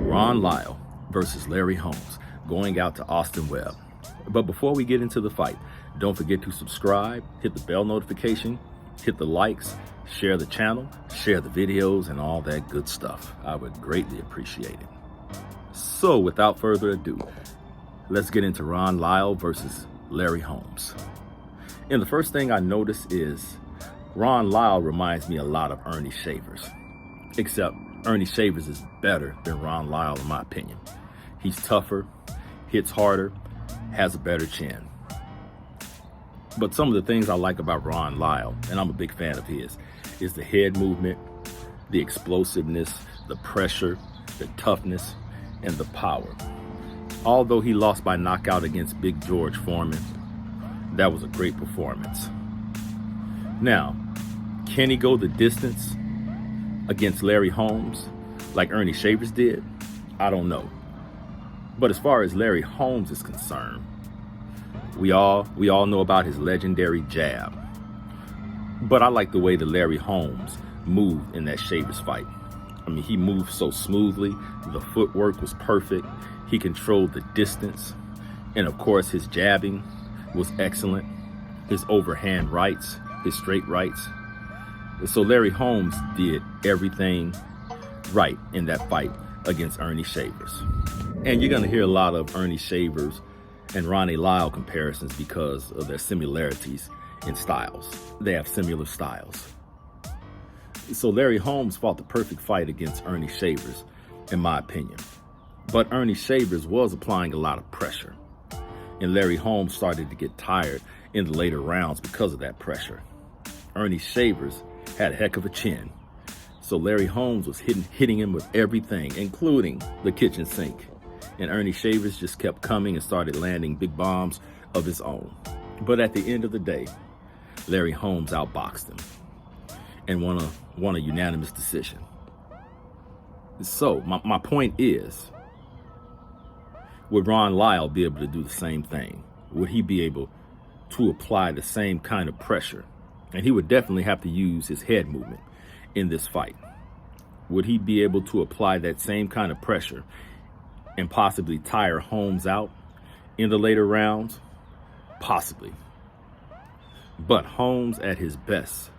Ron Lyle versus Larry Holmes, going out to Austin Webb. But before we get into the fight, don't forget to subscribe, hit the bell notification, hit the likes, share the channel, share the videos, and all that good stuff. I would greatly appreciate it. So without further ado, let's get into Ron Lyle versus Larry Holmes. And the first thing I notice is Ron Lyle reminds me a lot of Ernie Shavers, except Ernie Shavers is better than Ron Lyle in my opinion. He's tougher, hits harder, has a better chin. But some of the things I like about Ron Lyle, and I'm a big fan of his, is the head movement, the explosiveness, the pressure, the toughness, and the power. Although he lost by knockout against Big George Foreman, that was a great performance. Now, can he go the distance against Larry Holmes like Ernie Shavers did? I don't know. But as far as Larry Holmes is concerned, we all know about his legendary jab. But I like the way that Larry Holmes moved in that Shavers fight. I mean, he moved so smoothly. The footwork was perfect. He controlled the distance. And of course, his jabbing was excellent. His overhand rights, his straight rights. So Larry Holmes did everything right in that fight against Ernie Shavers. And you're going to hear a lot of Ernie Shavers and Ronnie Lyle comparisons because of their similarities in styles. They have similar styles. So Larry Holmes fought the perfect fight against Ernie Shavers, in my opinion. But Ernie Shavers was applying a lot of pressure. And Larry Holmes started to get tired in the later rounds because of that pressure. Ernie Shavers had a heck of a chin. So Larry Holmes was hitting him with everything, including the kitchen sink. And Ernie Shavers just kept coming and started landing big bombs of his own. But at the end of the day, Larry Holmes outboxed him and won a unanimous decision. So my point is, would Ron Lyle be able to do the same thing? Would he be able to apply the same kind of pressure? And he would definitely have to use his head movement in this fight. Would he be able to apply that same kind of pressure and possibly tire Holmes out in the later rounds? Possibly. But Holmes at his best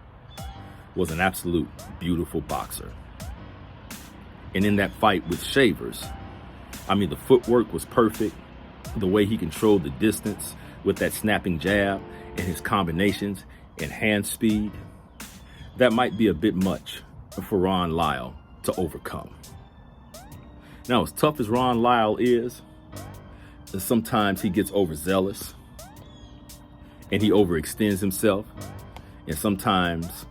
was an absolute beautiful boxer. And in that fight with Shavers, I mean, the footwork was perfect. The way he controlled the distance with that snapping jab and his combinations and hand speed, that might be a bit much for Ron Lyle to overcome. Now, as tough as Ron Lyle is, sometimes he gets overzealous and he overextends himself, and sometimes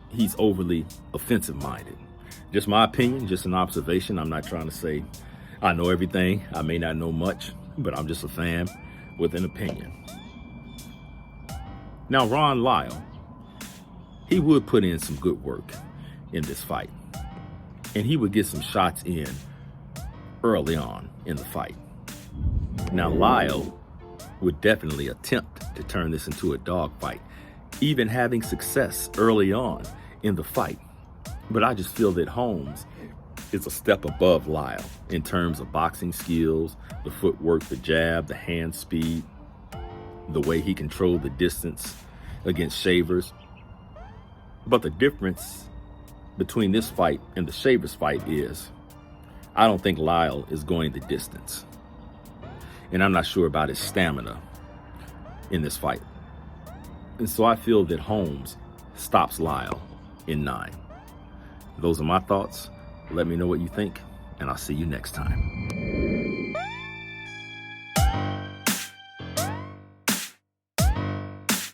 he's overly offensive-minded. Just my opinion, just an observation. I'm not trying to say I know everything. I may not know much, but I'm just a fan with an opinion. Now, Ron Lyle, he would put in some good work in this fight, and he would get some shots in early on in the fight. Now, Lyle would definitely attempt to turn this into a dogfight, even having success early on in the fight. But I just feel that Holmes is a step above Lyle in terms of boxing skills, the footwork, the jab, the hand speed, the way he controlled the distance against Shavers. But the difference between this fight and the Shavers fight is, I don't think Lyle is going the distance. And I'm not sure about his stamina in this fight. And so I feel that Holmes stops Lyle in 9. Those are my thoughts. Let me know what you think, and I'll see you next time.